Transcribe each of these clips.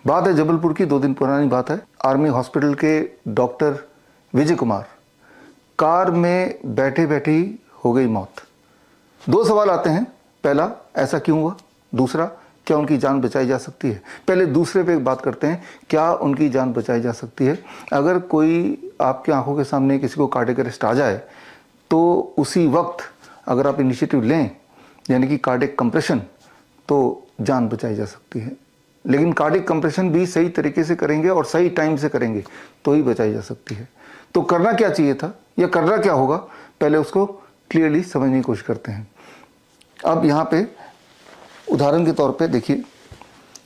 बात है जबलपुर की, 2 दिन पुरानी बात है। आर्मी हॉस्पिटल के डॉक्टर विजय कुमार, कार में बैठे बैठे ही हो गई मौत। 2 सवाल आते हैं, पहला ऐसा क्यों हुआ, दूसरा क्या उनकी जान बचाई जा सकती है। पहले दूसरे पे बात करते हैं, क्या उनकी जान बचाई जा सकती है। अगर कोई आपकी आंखों के सामने किसी को कार्डियक अरेस्ट आ जाए तो उसी वक्त अगर आप इनिशिएटिव लें, यानी कि कार्डियक कंप्रेशन, तो जान बचाई जा सकती है। लेकिन कार्डियक कंप्रेशन भी सही तरीके से करेंगे और सही टाइम से करेंगे तो ही बचाई जा सकती है। तो करना क्या चाहिए था या करना क्या होगा, पहले उसको क्लियरली समझने की कोशिश करते हैं। अब यहाँ पे उदाहरण के तौर पे देखिए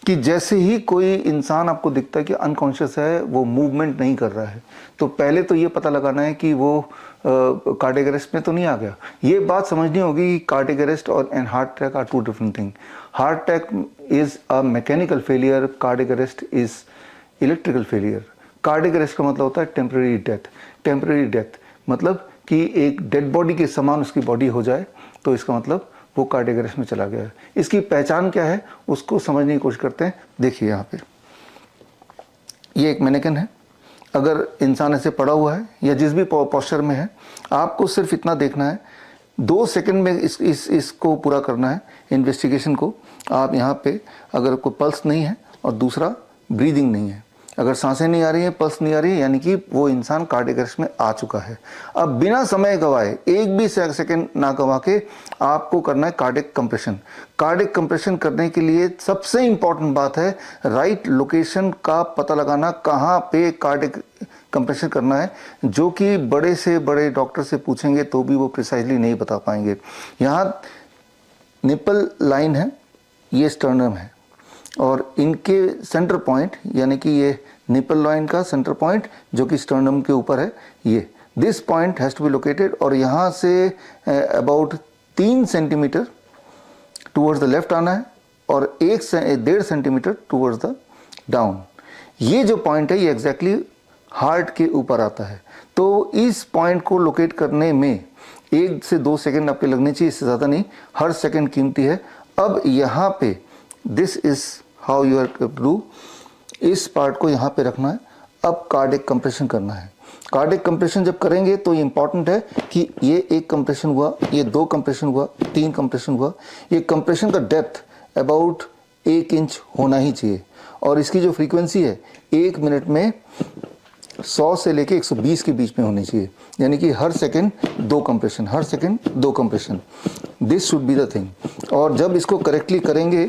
कि जैसे ही कोई इंसान आपको दिखता है कि अनकॉन्शियस है, वो मूवमेंट नहीं कर रहा है, तो पहले तो ये पता लगाना है कि वो कार्डियक अरेस्ट में तो नहीं आ गया। ये बात समझनी होगी कि कार्डियक अरेस्ट और and heart attack are 2 different thing. Heart attack is a mechanical failure, cardiac arrest is electrical failure. Cardiac arrest का मतलब होता है टेम्परेरी डेथ। टेम्परेरी डेथ मतलब कि एक डेड बॉडी के समान उसकी बॉडी हो जाए, तो इसका मतलब वो कार्डियक अरेस्ट में चला गया है। इसकी पहचान क्या है उसको समझने की कोशिश करते हैं। देखिए यहाँ पे ये एक मैनेकिन है। अगर इंसान ऐसे पड़ा हुआ है या जिस भी पोस्चर में है, आपको सिर्फ इतना देखना है, 2 सेकंड में इसको पूरा करना है इन्वेस्टिगेशन को। आप यहाँ पे अगर कोई पल्स नहीं है और दूसरा ब्रीदिंग नहीं है, अगर सांसें नहीं आ रही हैं, पल्स नहीं आ रही है, यानी कि वो इंसान कार्डियक अरेस्ट में आ चुका है। अब बिना समय गवाए, एक भी सेकंड ना गवा के आपको करना है कार्डियक कंप्रेशन। कार्डियक कंप्रेशन करने के लिए सबसे इंपॉर्टेंट बात है राइट लोकेशन का पता लगाना, कहाँ पे कार्डियक कंप्रेशन करना है, जो कि बड़े से बड़े डॉक्टर से पूछेंगे तो भी वो प्रिसाइजली नहीं बता पाएंगे। यहाँ निपल लाइन है, ये स्टर्नम है, और इनके सेंटर पॉइंट, यानी कि ये निपल लाइन का सेंटर पॉइंट जो कि स्टर्नम के ऊपर है, ये this point has to be located, और यहाँ से about 3 centimetre towards the left आना है और 1.5 सेंटीमीटर टूवर्ड्स द डाउन। ये जो पॉइंट है ये एग्जैक्टली हार्ट के ऊपर आता है। तो इस पॉइंट को लोकेट करने में 1 से 2 सेकेंड आपके लगने चाहिए, इससे ज़्यादा नहीं। हर सेकेंड कीमती है। अब यहाँ पे this is how you are to do, इस पार्ट को यहाँ पे रखना है। अब कार्डियक कंप्रेशन करना है। कार्डियक कंप्रेशन जब करेंगे तो ये इंपॉर्टेंट है कि ये 1 कंप्रेशन हुआ, ये 2 कंप्रेशन हुआ, 3 कंप्रेशन हुआ। ये कंप्रेशन का डेप्थ अबाउट 1 इंच होना ही चाहिए, और इसकी जो फ्रीक्वेंसी है 1 मिनट में 100 से लेके 120 के बीच में होनी चाहिए, यानी कि हर सेकंड 2 कंप्रेशन, हर second 2 compression. This should be the thing. और जब इसको करेक्टली करेंगे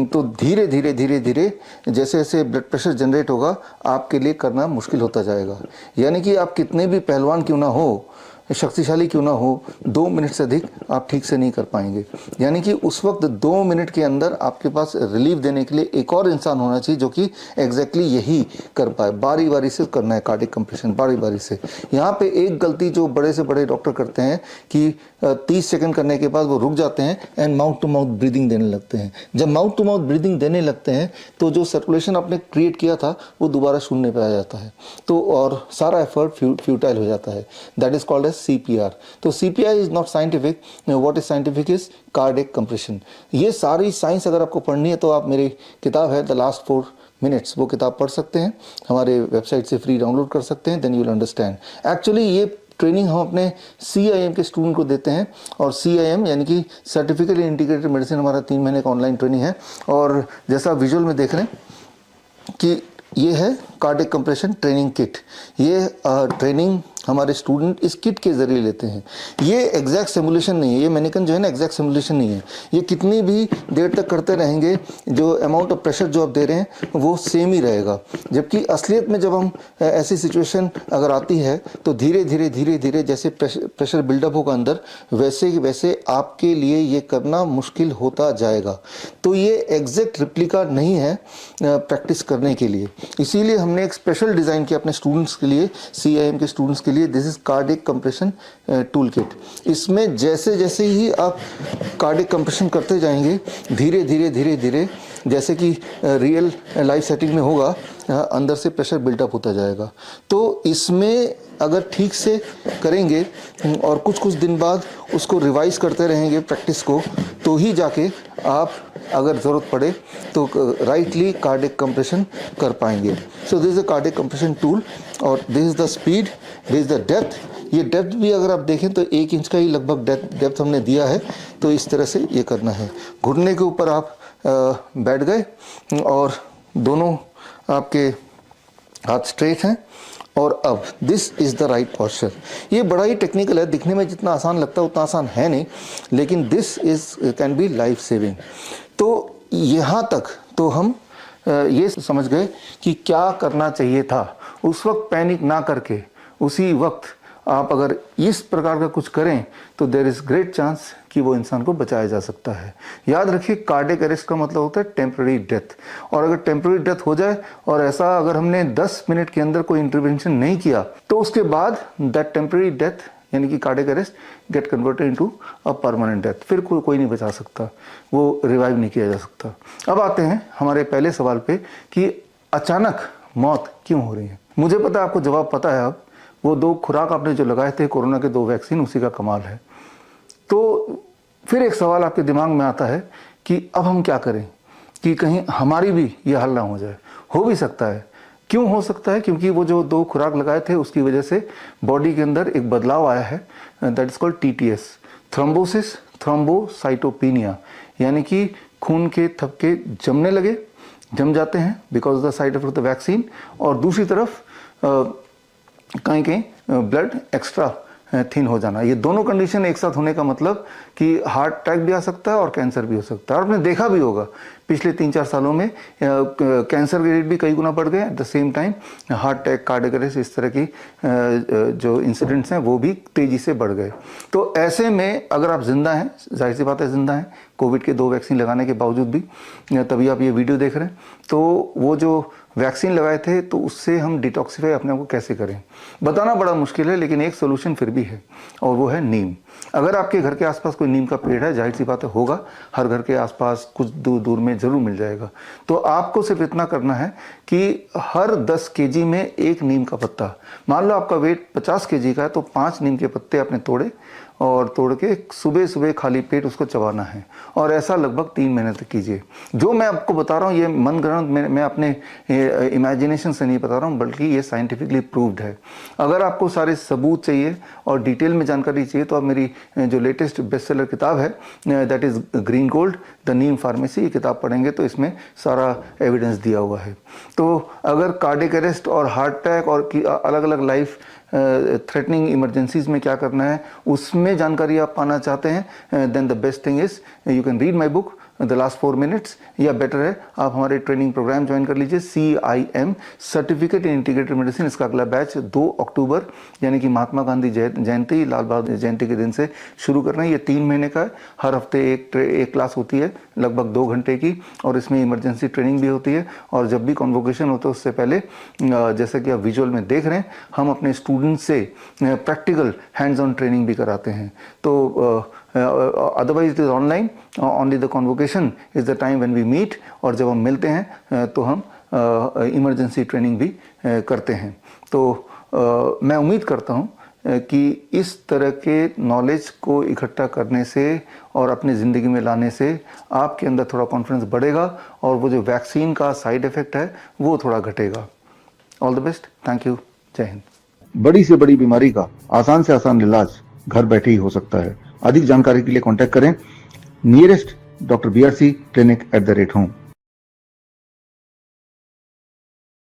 तो धीरे धीरे धीरे धीरे जैसे जैसे ब्लड प्रेशर जनरेट होगा, आपके लिए करना मुश्किल होता जाएगा। यानी कि आप कितने भी पहलवान क्यों ना हो, शक्तिशाली क्यों ना हो, 2 मिनट से अधिक आप ठीक से नहीं कर पाएंगे। यानी कि उस वक्त 2 मिनट के अंदर आपके पास रिलीफ देने के लिए एक और इंसान होना चाहिए जो कि एग्जैक्टली यही कर पाए। बारी बारी से करना है कार्डियक कंप्रेशन, बारी बारी से। यहाँ पे एक गलती जो बड़े से बड़े डॉक्टर करते हैं कि 30 सेकंड करने के बाद वो रुक जाते हैं and mouth to mouth breathing देने लगते हैं। जब माउथ टू माउथ ब्रीदिंग देने लगते हैं तो जो सर्कुलेशन आपने क्रिएट किया था वो दोबारा शून्य पे आ जाता है, तो और सारा एफर्ट फ्यूटाइल हो जाता है। That is called as CPR। तो CPR is not scientific, what is scientific is cardiac compression. ये सारी साइंस अगर आपको पढ़नी है तो आप मेरी किताब है द लास्ट 4 मिनट्स, वो किताब पढ़ सकते हैं, हमारे वेबसाइट से फ्री डाउनलोड कर सकते हैं। Then you will understand. Actually ये ट्रेनिंग हम अपने CIM के स्टूडेंट को देते हैं, और CIM यानी कि सर्टिफिकेट इन इंटीग्रेटेड मेडिसिन हमारा 3 महीने का ऑनलाइन ट्रेनिंग है। और जैसा विजुअल में देख रहे हैं कि ये है कार्डियक कंप्रेशन ट्रेनिंग किट। ये ट्रेनिंग हमारे स्टूडेंट इस किट के ज़रिए लेते हैं। ये एग्जैक्ट सिमुलेशन नहीं है, ये मैनिकन जो है ना एग्जैक्ट सिमुलेशन नहीं है। ये कितनी भी देर तक करते रहेंगे, जो अमाउंट ऑफ प्रेशर जो आप दे रहे हैं वो सेम ही रहेगा। जबकि असलियत में जब हम ऐसी सिचुएशन अगर आती है तो धीरे धीरे धीरे धीरे जैसे प्रेशर बिल्डअप होगा अंदर, वैसे वैसे आपके लिए ये करना मुश्किल होता जाएगा। तो ये एग्जैक्ट रिप्लिका नहीं है प्रैक्टिस करने के लिए। इसीलिए हमने एक स्पेशल डिज़ाइन किया अपने स्टूडेंट्स के लिए, CIM के स्टूडेंट्स के लिए। This is cardiac compression tool kit. इसमें जैसे जैसे ही आप कार्डियक कंप्रेशन करते जाएंगे, धीरे धीरे धीरे धीरे जैसे कि रियल लाइफ सेटिंग में होगा, अंदर से प्रेशर बिल्टअप होता जाएगा। तो इसमें अगर ठीक से करेंगे और कुछ दिन बाद उसको रिवाइज करते रहेंगे प्रैक्टिस को, तो ही जाके आप अगर ज़रूरत पड़े तो राइटली कार्डिक कंप्रेशन कर पाएंगे। So this is a cardiac compression tool और this is the speed, this is the depth. ये डेप्थ भी अगर आप देखें तो 1 इंच का ही लगभग डेप्थ हमने दिया है। तो इस तरह से ये करना है। घुटने के ऊपर आप बैठ गए और दोनों आपके हाथ स्ट्रेट हैं और अब this is the right posture. ये बड़ा ही टेक्निकल है, दिखने में जितना आसान लगता है उतना आसान है नहीं, लेकिन this is can be life saving. तो यहाँ तक तो हम ये समझ गए कि क्या करना चाहिए था। उस वक्त पैनिक ना करके उसी वक्त आप अगर इस प्रकार का कुछ करें तो देयर इज़ ग्रेट चांस कि वो इंसान को बचाया जा सकता है। याद रखिए, कार्डियक अरेस्ट का मतलब होता है टेम्पररी डेथ, और अगर टेम्पररी डेथ हो जाए और ऐसा अगर हमने 10 मिनट के अंदर कोई इंटरवेंशन नहीं किया तो उसके बाद दैट टेम्पररी डेथ यानी कि cardiac arrest get converted into a permanent death. फिर कोई नहीं बचा सकता, वो रिवाइव नहीं किया जा सकता। अब आते हैं हमारे पहले सवाल पे कि अचानक मौत क्यों हो रही है। मुझे पता है आपको जवाब पता है। अब वो 2 खुराक आपने जो लगाए थे कोरोना के 2 वैक्सीन, उसी का कमाल है। तो फिर एक सवाल आपके दिमाग में आता है कि अब हम क्या करें कि कहीं हमारी भी ये हल ना हो जाए। हो भी सकता है। क्यों हो सकता है? क्योंकि वो जो 2 खुराक लगाए थे उसकी वजह से बॉडी के अंदर एक बदलाव आया है, that is called TTS, thrombosis thrombocytopenia, यानी कि खून के थपके जम जाते हैं because of the side effect of the vaccine, और दूसरी तरफ कहीं ब्लड एक्स्ट्रा थिन हो जाना। ये दोनों कंडीशन एक साथ होने का मतलब कि हार्ट अटैक भी आ सकता है और कैंसर भी हो सकता है। और आपने देखा भी होगा पिछले 3-4 सालों में कैंसर के रेट भी कई गुना बढ़ गए, at the same time heart attack, cardiac arrest, इस तरह की जो इंसिडेंट्स हैं वो भी तेज़ी से बढ़ गए। तो ऐसे में अगर आप जिंदा हैं, जाहिर सी बात है जिंदा हैं, कोविड के 2 वैक्सीन लगाने के बावजूद भी, तभी आप ये वीडियो देख रहे हैं, तो वो जो वैक्सीन लगाए थे तो उससे हम डिटॉक्सिफाई अपने आप को कैसे करें, बताना बड़ा मुश्किल है, लेकिन एक सोल्यूशन फिर भी है और वो है नीम। अगर आपके घर के आसपास कोई नीम का पेड़ है, जाहिर सी बात है होगा, हर घर के आसपास कुछ दूर में ज़रूर मिल जाएगा। तो आपको सिर्फ इतना करना है कि हर 10 kg में 1 नीम का पत्ता, मान लो आपका वेट 50 kg का है तो 5 नीम के पत्ते आपने तोड़ के सुबह खाली पेट उसको चबाना है, और ऐसा लगभग 3 महीने तक कीजिए। जो मैं आपको बता रहा हूँ ये मनगढ़ंत, मैं अपने इमेजिनेशन से नहीं बता रहा हूँ, बल्कि ये साइंटिफिकली प्रूव्ड है। अगर आपको सारे सबूत चाहिए और डिटेल में जानकारी चाहिए तो आप मेरी जो लेटेस्ट बेस्ट सेलर किताब है, that is green gold the Neem pharmacy, ये किताब पढ़ेंगे तो इसमें सारा एविडेंस दिया हुआ है। तो अगर कार्डियक अरेस्ट और हार्ट अटैक और अलग अलग लाइफ थ्रेटनिंग इमरजेंसीज में क्या करना है उसमें जानकारी आप पाना चाहते हैं, then the best thing is you can read my book the last 4 minutes, या बेटर है आप हमारे ट्रेनिंग प्रोग्राम ज्वाइन कर लीजिए, CIM certificate in integrated medicine. इसका अगला बैच 2 अक्टूबर यानी कि महात्मा गांधी जयंती, लाल बहादुर जयंती के दिन से शुरू कर रहे हैं। ये 3 महीने का है, हर हफ्ते एक क्लास होती है लगभग 2 घंटे की, और इसमें इमरजेंसी ट्रेनिंग भी होती है। और जब भी कॉन्वोकेशन होता है उससे पहले, जैसा कि आप विजुअल में देख रहे हैं, हम अपने स्टूडेंट से प्रैक्टिकल हैंड्स ऑन ट्रेनिंग भी कराते हैं। तो otherwise it is online, only the convocation is the time when we meet, और जब हम मिलते हैं तो हम इमरजेंसी ट्रेनिंग भी करते हैं। तो मैं उम्मीद करता हूँ कि इस तरह के नॉलेज को इकट्ठा करने से और अपनी ज़िंदगी में लाने से आपके अंदर थोड़ा कॉन्फिडेंस बढ़ेगा और वो जो वैक्सीन का साइड इफ़ेक्ट है वो थोड़ा घटेगा। All the best, thank you, जय हिंद। बड़ी से बड़ी बीमारी का आसान से आसान इलाज घर बैठे ही हो सकता है। अधिक जानकारी के लिए कांटेक्ट करें नियरेस्ट डॉक्टर BRC clinic@home।